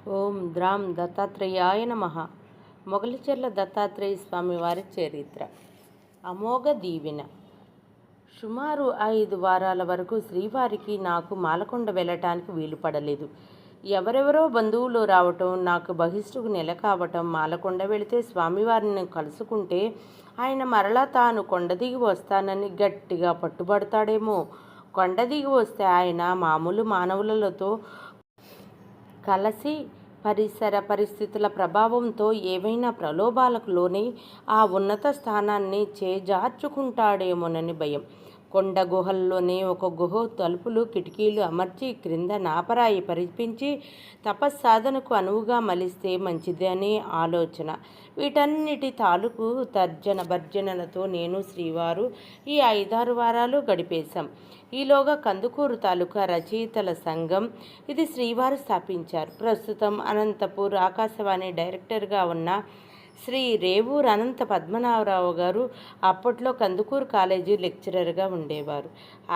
ఓం ద్రాం దత్తాత్రేయాయ నమః. మొగలిచెర్ల దత్తాత్రేయ స్వామి వారి చరిత్ర. అమోఘ దీవెన. సుమారు 5 వారాల వరకు శ్రీవారికి నాకు మాలకొండ వెళ్ళటానికి వీలు పడలేదు. ఎవరెవరో బంధువులు రావటం, నాకు బహిష్టుకు నెల కావటం, మాలకొండ వెళితే స్వామివారిని కలుసుకుంటే ఆయన మరలా తాను కొండ దిగి వస్తానని గట్టిగా పట్టుబడతాడేమో, కొండ దిగి వస్తే ఆయన మామూలు మానవులతో కలిసి పరిసర పరిస్థితుల ప్రభావంతో ఏవైనా ప్రలోభాలకు లోనై ఆ ఉన్నత స్థానాన్ని చేజార్చుకుంటాడేమోనని భయం. కొండ గుహల్లోనే ఒక గుహ తలుపులు కిటికీలు అమర్చి క్రింద నాపరాయి పరిపించి తపస్సాధనకు అనువుగా మలిస్తే మంచిది అనే ఆలోచన. వీటన్నిటి తాలూకు తర్జన భర్జనలతో నేను శ్రీవారు ఈ 5-6 వారాలు గడిపేశాం. ఈలోగా కందుకూరు తాలూకా రచయితల సంఘం, ఇది శ్రీవారు స్థాపించారు. ప్రస్తుతం అనంతపూర్ ఆకాశవాణి డైరెక్టర్గా ఉన్న శ్రీ రేవూరు అనంత పద్మనాభరావు గారు అప్పట్లో కందుకూరు కాలేజీ లెక్చరర్గా ఉండేవారు.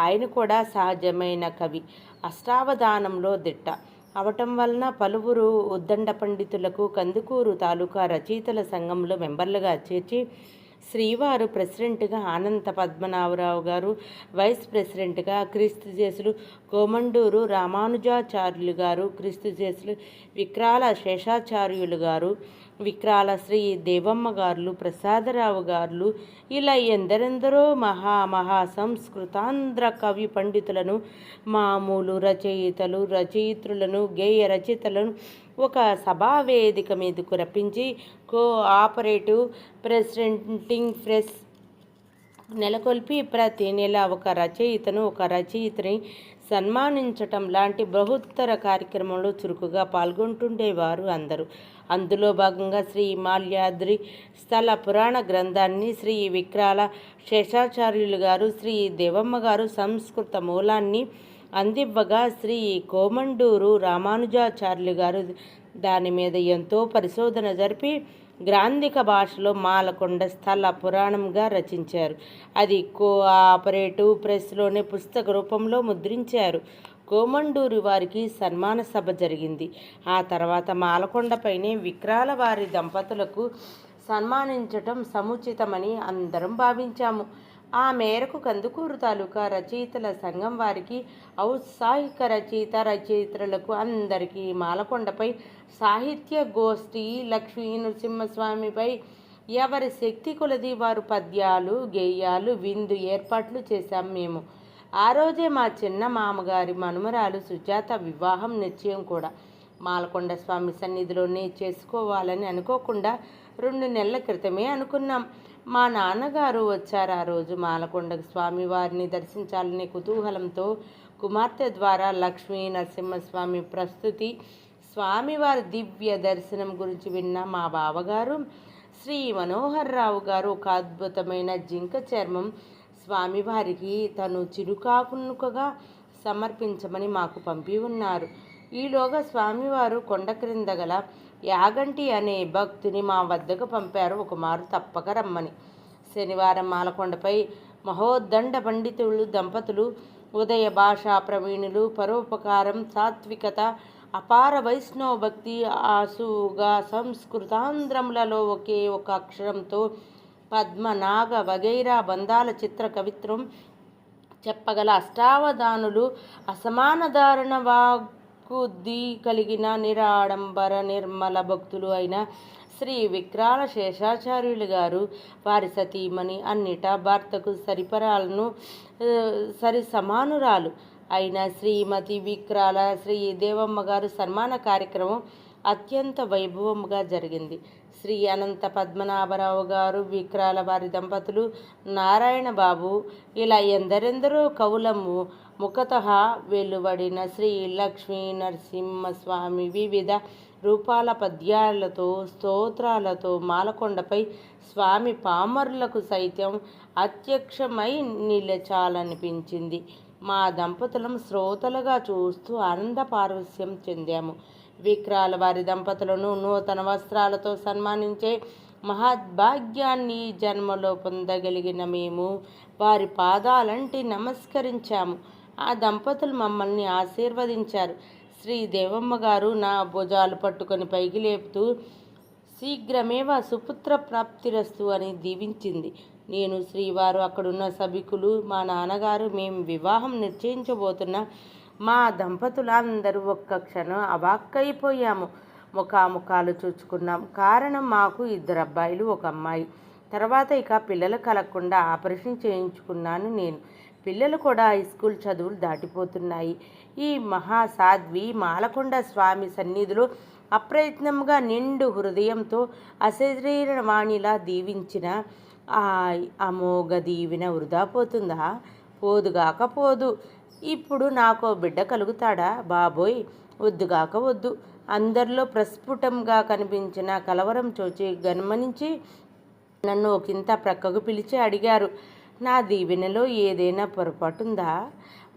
ఆయన కూడా సహజమైన కవి, అష్టావధానంలో దిట్ట అవటం వలన పలువురు ఉద్దండ పండితులకు కందుకూరు తాలూకా రచయితల సంఘంలో మెంబర్లుగా చేర్చి శ్రీవారు ప్రెసిడెంట్గా అనంత పద్మనాభరావు గారు, వైస్ ప్రెసిడెంట్గా క్రీస్తుజేసులు కోమండూరు రామానుజాచార్యులు గారు, క్రీస్తుజేసులు విక్రాల శేషాచార్యులు గారు, విక్రాల శ్రీ దేవమ్మ గారులు, ప్రసాదరావు గారులు, ఇలా ఎందరెందరో మహా సంస్కృతాంధ్ర కవి పండితులను, మామూలు రచయిత్రులను, గేయ రచయితలను ఒక సభావేదిక మీదకు రప్పించి కోఆపరేటివ్ ప్రెసిడెంటింగ్ ప్రెస్ నెలకొల్పి ప్రతి నెల ఒక రచయితని సన్మానించటం లాంటి బృహత్తర కార్యక్రమంలో చురుకుగా పాల్గొంటుండేవారు అందరూ. అందులో భాగంగా శ్రీ మాల్యాద్రి స్థల పురాణ గ్రంథాన్ని శ్రీ విక్రాల శేషాచార్యులు గారు, శ్రీ దేవమ్మ గారు సంస్కృత మూలాన్ని అందివ్వగా శ్రీ కోమండూరు రామానుజాచార్యులు గారు దాని మీద ఎంతో పరిశోధన జరిపి గ్రాంధిక భాషలో మాలకొండ స్థల పురాణంగా రచించారు. అది కోఆపరేటివ్ ప్రెస్లోనే పుస్తక రూపంలో ముద్రించారు. కోమండూరు వారికి సన్మాన సభ జరిగింది. ఆ తర్వాత మాలకొండపైనే విక్రాల వారి దంపతులకు సన్మానించటం సముచితమని అందరం భావించాము. ఆ మేరకు కందుకూరు తాలూకా రచయితల సంఘం వారికి, ఔత్సాహిక రచయితలకు అందరికీ మాలకొండపై సాహిత్య గోష్ఠి, లక్ష్మీ నరసింహస్వామిపై ఎవరి శక్తి కొలది వారు పద్యాలు, గేయాలు, విందు ఏర్పాట్లు చేశాం మేము. ఆ రోజే మా చిన్న మామగారి మనుమరాలు సుజాత వివాహం నిశ్చయం కూడా మాలకొండ స్వామి సన్నిధిలోనే చేసుకోవాలని అనుకోకుండా 2 నెలల క్రితమే అనుకున్నాం. మా నాన్నగారు వచ్చారు. ఆ రోజు మాలకొండకు స్వామివారిని దర్శించాలనే కుతూహలంతో కుమార్తె ద్వారా లక్ష్మీ నరసింహస్వామి ప్రస్తుతి, స్వామివారి దివ్య దర్శనం గురించి విన్న మా బావగారు శ్రీ మనోహర్ రావు గారు ఒక అద్భుతమైన జింక చర్మం స్వామివారికి తను చిరుకాకునుకగా సమర్పించమని మాకు పంపి ఉన్నారు. ఈలోగా స్వామివారు కొండ క్రింద గల యాగంటి అనే భక్తుని మా వద్దకు పంపారు, ఒకమారు తప్పక రమ్మని. శనివారం మాలకొండపై మహోద్దండ పండితులు దంపతులు, ఉదయ భాషా ప్రవీణులు, పరోపకారం, సాత్వికత, అపార వైష్ణవ భక్తి, ఆసుగా సంస్కృతాంధ్రములలో ఒకే ఒక అక్షరంతో పద్మనాగ వగైరా బంధాల చిత్ర కవిత్వం చెప్పగల అష్టావధానులు, అసమాన దారుణ వాక్కుద్ధి కలిగిన నిరాడంబర నిర్మల భక్తులు అయిన శ్రీ విక్రాల శేషాచార్యులు గారు, వారి సతీమణి, అన్నిటా భర్తకు సరి సమానురాలు అయిన శ్రీమతి విక్రాల శ్రీ దేవమ్మ గారు సన్మాన కార్యక్రమం అత్యంత వైభవంగా జరిగింది. శ్రీ అనంత పద్మనాభరావు గారు, విక్రాల వారి దంపతులు, నారాయణ బాబు, ఇలా ఎందరెందరో కవుల ముఖతః వెలువడిన శ్రీ లక్ష్మీ నరసింహస్వామి వివిధ రూపాల పద్యాలతో, స్తోత్రాలతో మాలకొండపై స్వామి పామరులకు సైతం అత్యక్షమై నిలచాలనిపించింది. మా దంపతులం శ్రోతలుగా చూస్తూ ఆనంద పారవస్యం చెందాము. విక్రాల వారి దంపతులను నూతన వస్త్రాలతో సన్మానించే మహద్భాగ్యాన్ని జన్మలో పొందగలిగిన మేము వారి పాదాలంటి నమస్కరించాము. ఆ దంపతులు మమ్మల్ని ఆశీర్వదించారు. శ్రీ దేవమ్మ గారు నా భుజాలు పట్టుకొని పైకి లేపుతూ శీఘ్రమేవ సుపుత్ర ప్రాప్తిరస్తు అని దీవించింది. నేను, శ్రీవారు, అక్కడున్న సభికులు, మా నాన్నగారు, మేము వివాహం నిశ్చయించబోతున్న మా దంపతులందరూ ఒక్క క్షణం అవాక్కైపోయాము. ముఖాముఖాలు చూచుకున్నాం. కారణం, మాకు 2 అబ్బాయిలు 1 అమ్మాయి. తర్వాత ఇక పిల్లలు కలగకుండా ఆపరేషన్ చేయించుకున్నాను నేను. పిల్లలు కూడా హైస్కూల్ చదువులు దాటిపోతున్నాయి. ఈ మహాసాధ్వి మాలకొండ స్వామి సన్నిధిలో అప్రయత్నంగా నిండు హృదయంతో అశరీరవాణిలా దీవించిన ఆ అమోఘ దీవెన వృధా పోతుందా? పోదుగాక పోదు. ఇప్పుడు నాకో బిడ్డ కలుగుతాడా? బాబోయ్, వద్దుగాక వద్దు. అందరిలో ప్రస్ఫుటంగా కనిపించిన కలవరం చూచి గమనించి నన్ను ఒకంత ప్రక్కకు పిలిచి అడిగారు, నా దీవెనలో ఏదైనా పొరపాటుందా?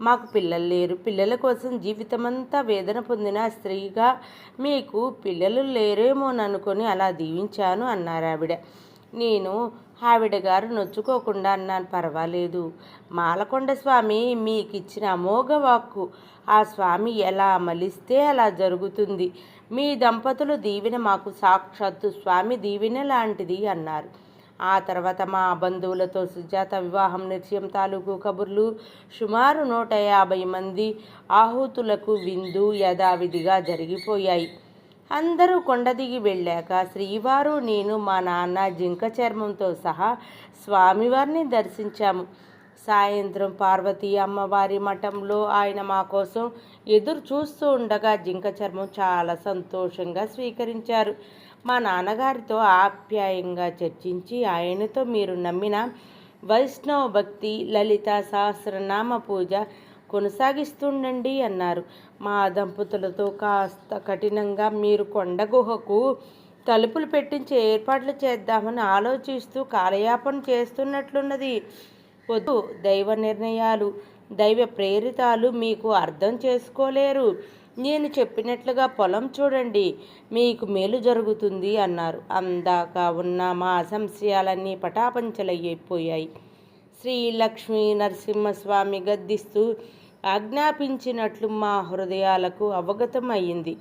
మాకు పిల్లలు లేరు. పిల్లల కోసం జీవితమంతా వేదన పొందిన స్త్రీగా మీకు పిల్లలు లేరేమోననుకొని అలా దీవించాను అన్నారు ఆవిడ. నేను ఆవిడ గారు నొచ్చుకోకుండా అన్నాను, పర్వాలేదు. మాలకొండ స్వామి మీకిచ్చిన అమోఘ వాక్కు. ఆ స్వామి ఎలా మలిస్తే అలా జరుగుతుంది. మీ దంపతులు దీవెన మాకు సాక్షాత్తు స్వామి దీవెన లాంటిది అన్నారు. ఆ తర్వాత మా బంధువులతో సుజాత వివాహం నిశ్చయం తాలూకు కబుర్లు, సుమారు 150 మంది ఆహుతులకు విందు యథావిధిగా జరిగిపోయాయి. అందరూ కొండ దిగి వెళ్ళాక శ్రీవారు, నేను, మా నాన్న జింక చర్మంతో సహా స్వామివారిని దర్శించాము. సాయంత్రం పార్వతీ అమ్మవారి మఠంలో ఆయన మా కోసం ఎదురు చూస్తూ ఉండగా జింక చర్మం చాలా సంతోషంగా స్వీకరించారు. మా నాన్నగారితో ఆప్యాయంగా చర్చించి ఆయనతో మీరు నమ్మిన వైష్ణవ భక్తి లలిత సహస్రనామ పూజ కొనసాగిస్తుండండి అన్నారు. మా దంపతులతో కాస్త కఠినంగా మీరు కొండ గుహకు తలుపులు పెట్టించే ఏర్పాట్లు చేద్దామని ఆలోచిస్తూ కాలయాపన చేస్తున్నట్లున్నది. వద్దు, దైవ నిర్ణయాలు, దైవ ప్రేరితాలు మీకు అర్థం చేసుకోలేరు. నేను చెప్పినట్లుగా పొలం చూడండి, మీకు మేలు జరుగుతుంది అన్నారు. అందాక ఉన్న మా సంశయాలన్నీ పటాపంచలైపోయాయి. శ్రీ లక్ష్మీ నరసింహస్వామి గద్దిస్తూ ఆజ్ఞాపించినట్లు మా హృదయాలకు అవగతం అయ్యింది.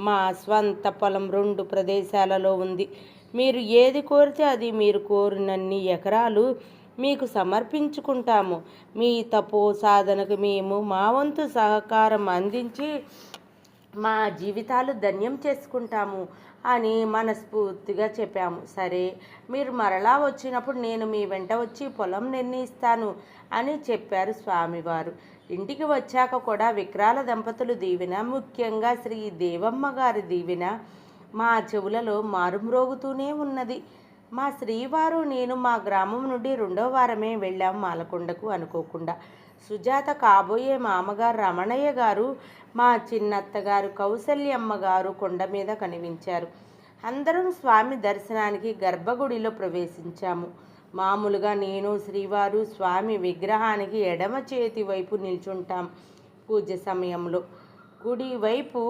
మా స్వంత పొలం 2 ప్రదేశాలలో ఉంది. మీరు ఏది కోరితే అది మీరు కోరినన్ని ఎకరాలు మీకు సమర్పించుకుంటాము. మీ తపో సాధనకు మేము మా వంతు సహకారం అందించి మా జీవితాలు ధన్యం చేసుకుంటాము అని మనస్ఫూర్తిగా చెప్పాము. సరే, మీరు మరలా వచ్చినప్పుడు నేను మీ వెంట వచ్చి పొలం నిర్ణయిస్తాను అని చెప్పారు స్వామివారు. ఇంటికి వచ్చాక కూడా విక్రాల దంపతులు దీవెన, ముఖ్యంగా శ్రీ దేవమ్మ గారి దీవెన మా చెవులలో మారుమ్రోగుతూనే ఉన్నది. మా శ్రీవారు, నేను మా గ్రామం నుండి 2వ వారమే వెళ్ళాం మాలకొండకు అనుకోకుండా. సుజాత కాబోయే మామగారు రమణయ్య గారు, మా చిన్నత్తగారు కౌసల్యమ్మ గారు కొండ మీద కనిపించారు. అందరం స్వామి దర్శనానికి గర్భగుడిలో ప్రవేశించాము. మామూలుగా నేను, శ్రీవారు స్వామి విగ్రహానికి ఎడమ చేతి వైపు నిల్చుంటాం. పూజ సమయంలో గుడి వైపు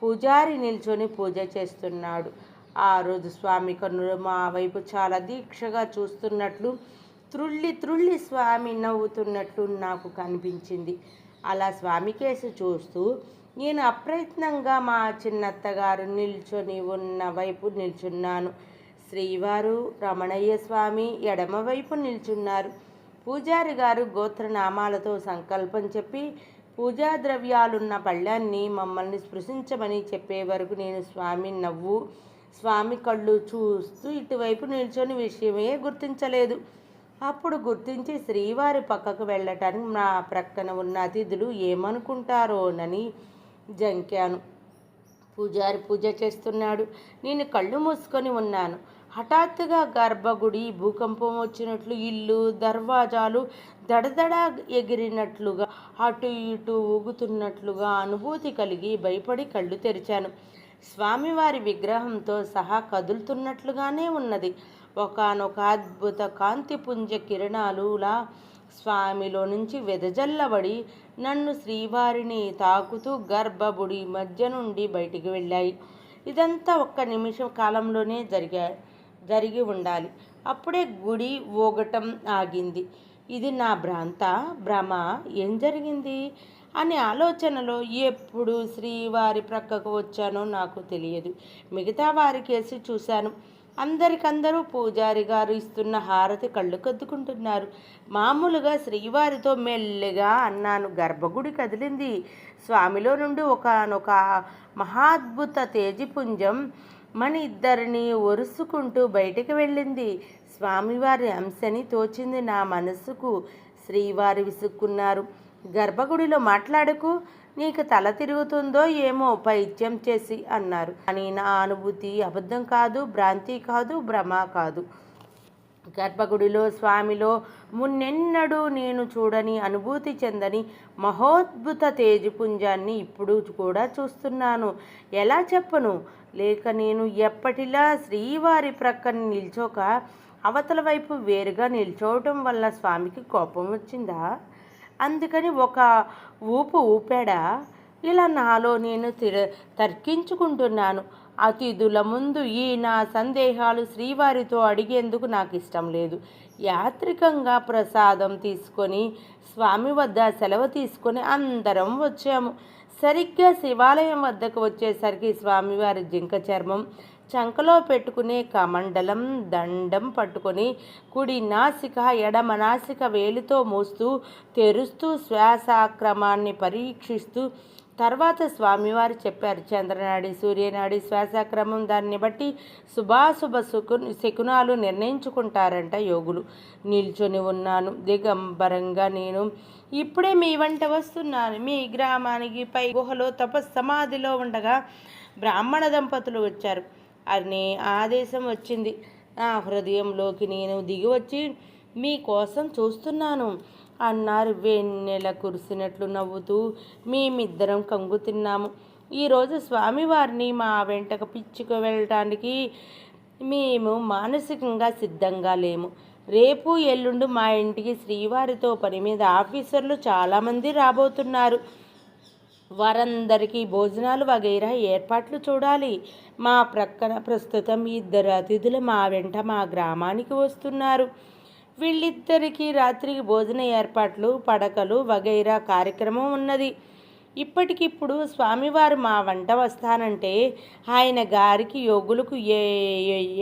పూజారి నిల్చొని పూజ చేస్తున్నాడు. ఆ రోజు స్వామి కన్నులు మా వైపు చాలా దీక్షగా చూస్తున్నట్లు, త్రుళ్ళి స్వామి నవ్వుతున్నట్లు నాకు కనిపించింది. అలా స్వామి కేసు చూస్తూ నేను అప్రయత్నంగా మా చిన్నత్తగారు నిల్చొని ఉన్న వైపు నిల్చున్నాను. శ్రీవారు రమణయ్య స్వామి ఎడమవైపు నిల్చున్నారు. పూజారి గారు గోత్రనామాలతో సంకల్పం చెప్పి పూజా ద్రవ్యాలున్న పళ్ళాన్ని మమ్మల్ని స్పృశించమని చెప్పే వరకు నేను స్వామి కళ్ళు చూస్తూ ఇటువైపు నిల్చొని విషయమే గుర్తించలేదు. అప్పుడు గుర్తించి శ్రీవారి పక్కకు వెళ్ళటానికి నా ప్రక్కన ఉన్న అతిథులు ఏమనుకుంటారోనని జంకాను. పూజారి పూజ చేస్తున్నాడు. నేను కళ్ళు మూసుకొని ఉన్నాను. హఠాత్తుగా గర్భగుడి భూకంపం వచ్చినట్లు ఇల్లు దర్వాజాలు దడదడ ఎగిరినట్లుగా అటు ఇటు ఊగుతున్నట్లుగా అనుభూతి కలిగి భయపడి కళ్ళు తెరిచాను. స్వామివారి విగ్రహంతో సహా కదులుతున్నట్లుగానే ఉన్నది. ఒకానొక అద్భుత కాంతిపుంజ కిరణాలులా స్వామిలో నుంచి వెదజల్లబడి నన్ను శ్రీవారిని తాకుతూ గర్భగుడి మధ్య నుండి బయటికి వెళ్ళాయి. ఇదంతా 1 నిమిషం కాలంలోనే జరిగి ఉండాలి. అప్పుడే గుడి ఊగటం ఆగింది. ఇది నా భ్రమ? ఏం జరిగింది? అనే ఆలోచనలో ఎప్పుడు శ్రీవారి ప్రక్కకు వచ్చానో నాకు తెలియదు. మిగతా వారి కేసి చూశాను. అందరికందరూ పూజారి గారు ఇస్తున్న హారతి కళ్ళు కద్దుకుంటున్నారు. మామూలుగా శ్రీవారితో మెల్లిగా అన్నాను. గర్భగుడి కదిలింది. స్వామిలో నుండి ఒకనొక మహాద్భుత తేజపుంజం మన ఇద్దరిని ఒరుసుకుంటూ బయటికి వెళ్ళింది. స్వామివారి అంశని తోచింది నా మనసుకు. శ్రీవారి విసుక్కున్నారు. గర్భగుడిలో మాట్లాడకు, నీకు తల తిరుగుతుందో ఏమో పైత్యం చేసి అన్నారు. కానీ నా అనుభూతి అబద్ధం కాదు, భ్రాంతి కాదు, భ్రమ కాదు. గర్భగుడిలో స్వామిలో మున్నెన్నడూ నేను చూడని, అనుభూతి చెందని మహోద్భుత తేజపుంజాన్ని ఇప్పుడు కూడా చూస్తున్నాను. ఎలా చెప్పను? లేక నేను ఎప్పటిలా శ్రీవారి ప్రక్కన నిల్చోక అవతల వైపు వేరుగా నిల్చోవటం వల్ల స్వామికి కోపం వచ్చిందా? అందుకని ఒక ఊపు ఊపాడా? ఇలా నాలో నేను తర్కించుకుంటున్నాను. అతిథుల ముందు ఈ నా సందేహాలు శ్రీవారితో అడిగేందుకు నాకు ఇష్టం లేదు. యాత్రికంగా ప్రసాదం తీసుకొని స్వామి వద్ద సెలవు తీసుకొని అందరం వచ్చాము. సరిగ్గా శివాలయం వద్దకు వచ్చేసరికి స్వామివారి జింక చర్మం చంకలో పెట్టుకునే కమండలం దండం పట్టుకొని కుడి నాసిక ఎడమ నాసిక వేలితో మూస్తూ తెరుస్తూ శ్వాసక్రమాన్ని పరీక్షిస్తూ తర్వాత స్వామివారు చెప్పారు. చంద్రనాడి సూర్యనాడి శ్వాసక్రమం దాన్ని బట్టి శుభాశుభ శకునాలు నిర్ణయించుకుంటారంట యోగులు. నిల్చొని ఉన్నాను దిగంబరంగా. నేను ఇప్పుడే మీ వెంట వస్తున్నాను. మీ గ్రామానికి పై గుహలో తపస్సమాధిలో ఉండగా బ్రాహ్మణ దంపతులు వచ్చారు అనే ఆదేశం వచ్చింది. నా హృదయంలోకి నేను దిగి వచ్చి మీకోసం చూస్తున్నాను అన్నారు వెన్నెల కురిసినట్లు నవ్వుతూ. మేమిద్దరం కంగు తిన్నాము. ఈరోజు స్వామివారిని మా వెంటకు పిచ్చుకు వెళ్ళటానికి మేము మానసికంగా సిద్ధంగా లేము. రేపు ఎల్లుండి మా ఇంటికి శ్రీవారితో పని మీద ఆఫీసర్లు చాలామంది రాబోతున్నారు. వారందరికీ భోజనాలు వగైరా ఏర్పాట్లు చూడాలి. మా ప్రక్కన ప్రస్తుతం 2 అతిథులు మా వెంట మా గ్రామానికి వస్తున్నారు. వీళ్ళిద్దరికీ రాత్రికి భోజన ఏర్పాట్లు, పడకలు వగైరా కార్యక్రమం ఉన్నది. ఇప్పటికిప్పుడు స్వామివారు మా వంట వస్తానంటే ఆయన గారికి యోగులకు ఏ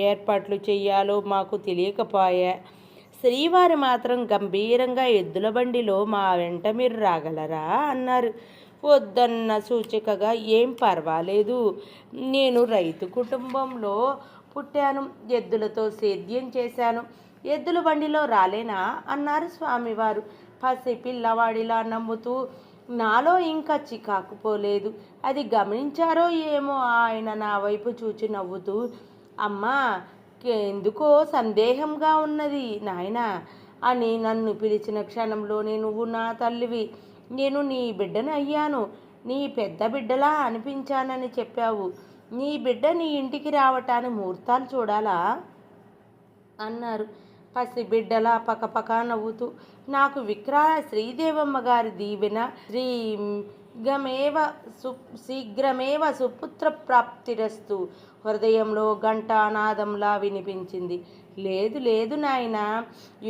ఏర్పాట్లు చెయ్యాలో మాకు తెలియకపోయా. శ్రీవారు మాత్రం గంభీరంగా ఎద్దుల బండిలో మా వెంట మీరు రాగలరా అన్నారు. వద్దన్న సూచికగా ఏం పర్వాలేదు, నేను రైతు కుటుంబంలో పుట్టాను, ఎద్దులతో సేద్యం చేశాను, ఎద్దుల బండిలో రాలేనా అన్నారు స్వామివారు పసి పిల్లవాడిలా నమ్ముతూ. నాలో ఇంకా చికాకు పోలేదు. అది గమనించారో ఏమో ఆయన నా వైపు చూచి నవ్వుతూ, అమ్మా ఎందుకో సందేహంగా ఉన్నది నాయనా అని నన్ను పిలిచిన క్షణంలోనే నువ్వు నా తల్లివి, నేను నీ బిడ్డను అయ్యాను, నీ పెద్ద బిడ్డలా అనిపించానని చెప్పావు. నీ బిడ్డ నీ ఇంటికి రావటానికి ముహూర్తాలు చూడాలా అన్నారు పసి బిడ్డలా పకపక నవ్వుతూ. నాకు విక్రాల శ్రీదేవమ్మ గారి దీవెన శీఘ్రమేవ సుపుత్ర ప్రాప్తిరస్తు హృదయంలో ఘంటానాదంలా వినిపించింది. లేదు లేదు నాయనా,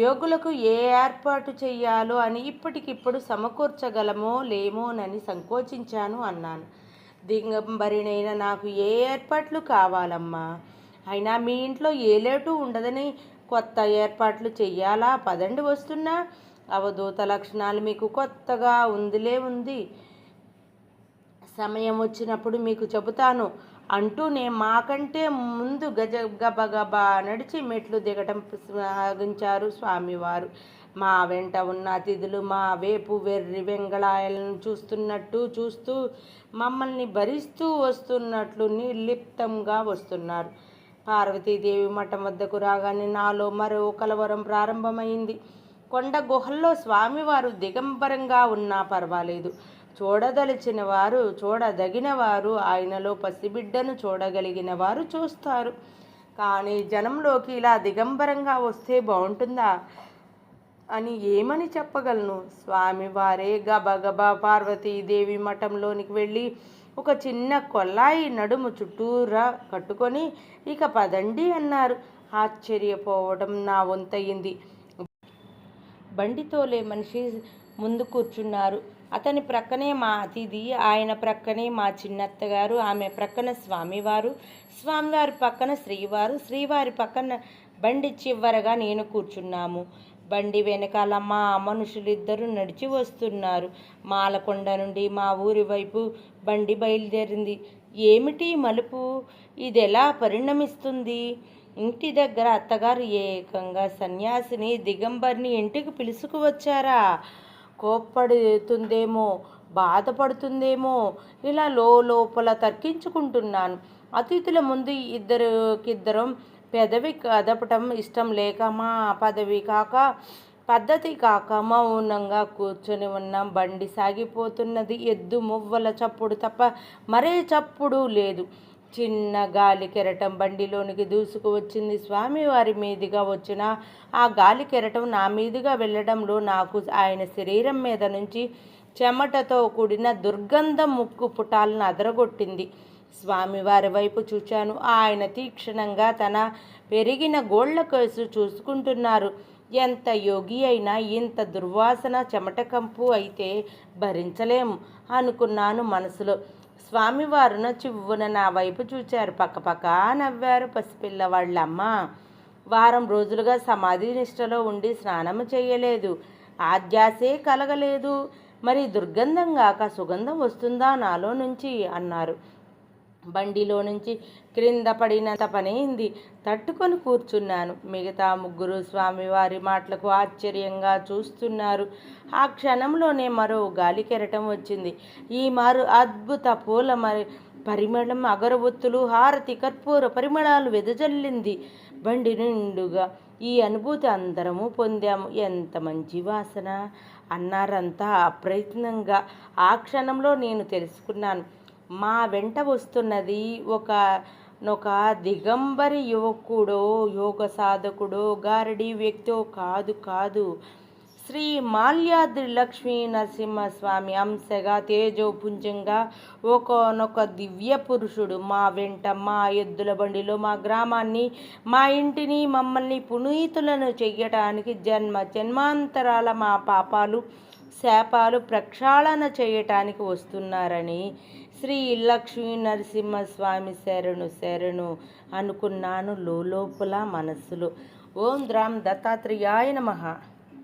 యోగులకు ఏ ఏర్పాటు చెయ్యాలో అని ఇప్పటికిప్పుడు సమకూర్చగలమో లేమోనని సంకోచించాను అన్నాను. దిగంబరినైనా నాకు ఏ ఏర్పాట్లు కావాలమ్మా? అయినా మీ ఇంట్లో ఏ లేటు ఉండదని కొత్త ఏర్పాట్లు చెయ్యాలా? పదండి వస్తున్నా. అవధూత లక్షణాలు మీకు కొత్తగా ఉంది. సమయం వచ్చినప్పుడు మీకు చెబుతాను అంటూనే మాకంటే ముందు గబగబా నడిచి మెట్లు దిగటం సాగించారు స్వామివారు. మా వెంట ఉన్న అతిథులు మా వేపు వెర్రి వెంగళాయలను చూస్తూ మమ్మల్ని భరిస్తూ వస్తున్నట్లు నిర్లిప్తంగా వస్తున్నారు. పార్వతీదేవి మఠం వద్దకు రాగానే నాలో మరో కలవరం ప్రారంభమైంది. కొండ గుహల్లో స్వామివారు దిగంబరంగా ఉన్నా పర్వాలేదు, చూడదలిచిన వారు, చూడదగిన వారు, ఆయనలో పసిబిడ్డను చూడగలిగిన వారు చూస్తారు. కానీ జనంలోకి ఇలా దిగంబరంగా వస్తే బాగుంటుందా అని ఏమని చెప్పగలను? స్వామివారే గబగబా పార్వతీదేవి మఠంలోనికి వెళ్ళి ఒక చిన్న కొల్లాయి నడుము చుట్టూరా కట్టుకొని ఇక పదండి అన్నారు. ఆశ్చర్యపోవడం నా వంతయింది. బండితోలే మనిషి ముందు కూర్చున్నారు. అతని ప్రక్కనే మా అతిథి, ఆయన ప్రక్కనే మా చిన్నత్తగారు, ఆమె ప్రక్కన స్వామివారు, స్వామివారి పక్కన శ్రీవారు, శ్రీవారి పక్కన బండి చివరగా నేను కూర్చున్నాము. బండి వెనకాల మా మనుషులిద్దరూ నడిచి వస్తున్నారు. మాలకొండ నుండి మా ఊరి వైపు బండి బయలుదేరింది. ఏమిటి మలుపు? ఇదెలా పరిణమిస్తుంది? ఇంటి దగ్గర అత్తగారు ఏకంగా సన్యాసిని దిగంబర్ని ఇంటికి పిలుచుకువచ్చారా? కోప్పడుతుందేమో, బాధపడుతుందేమో, ఇలా లోపల తర్కించుకుంటున్నాను. అతిథుల ముందు ఇద్దరం పెదవి కదపటం ఇష్టం లేక, మా పద్ధతి కాక మౌనంగా కూర్చొని ఉన్నాం. బండి సాగిపోతున్నది. ఎద్దు మువ్వల చప్పుడు తప్ప మరే చప్పుడు లేదు. చిన్న గాలి కెరటం బండిలోనికి దూసుకు వచ్చింది. స్వామివారి మీదుగా వచ్చిన ఆ గాలి కెరటం నా మీదుగా వెళ్ళడంలో నాకు ఆయన శరీరం మీద నుంచి చెమటతో కూడిన దుర్గంధం ముక్కు పుటాలను అదరగొట్టింది. స్వామివారి వైపు చూచాను. ఆయన తీక్షణంగా తన పెరిగిన గోళ్ల కేసు చూసుకుంటున్నారు. ఎంత యోగి అయినా ఇంత దుర్వాసన చెమట కంపు అయితే భరించలేము అనుకున్నాను మనసులో. స్వామివారున చివ్వున నా వైపు చూచారు. పక్కపక్క నవ్వారు. పసిపిల్లవాళ్ళమ్మ, వారం రోజులుగా సమాధి నిష్టలో ఉండి స్నానము చేయలేదు, ఆధ్యాసే కలగలేదు, మరి దుర్గంధం గాక సుగంధం వస్తుందా నాలో నుంచి అన్నారు. బండిలో నుంచి క్రింద పడినంత పనైంది. తట్టుకొని కూర్చున్నాను. మిగతా ముగ్గురు స్వామివారి మాటలకు ఆశ్చర్యంగా చూస్తున్నారు. ఆ క్షణంలోనే మరో గాలి కెరటం వచ్చింది. ఈ మారు అద్భుత పూల పరిమళం, అగరబొత్తులు, హారతి, కర్పూర పరిమళాలు వెదజల్లింది బండి నిండుగా. ఈ అనుభూతి అందరము పొందాము. ఎంత మంచి వాసన అన్నారంతా అప్రయత్నంగా. ఆ క్షణంలో నేను తెలుసుకున్నాను, మా వెంట వస్తున్నది ఒక దిగంబరి యువకుడో, యోగ సాధకుడో, గారడీ వ్యక్తో కాదు. శ్రీ మాల్యాద్రి లక్ష్మీ నరసింహస్వామి అంశగా, తేజోపుంజంగా ఒకనొక దివ్య పురుషుడు మా వెంట, మా ఎద్దుల బండిలో, మా గ్రామాన్ని, మా ఇంటిని, మమ్మల్ని పునీతులను చెయ్యటానికి, జన్మాంతరాల మా పాపాలు శాపాలు ప్రక్షాళన చేయటానికి వస్తున్నారని శ్రీ లక్ష్మీ నరసింహస్వామి శరణు అనుకున్నాను లోపల మనస్సులో. ఓం ద్రాం దత్తాత్రేయాయ నమః.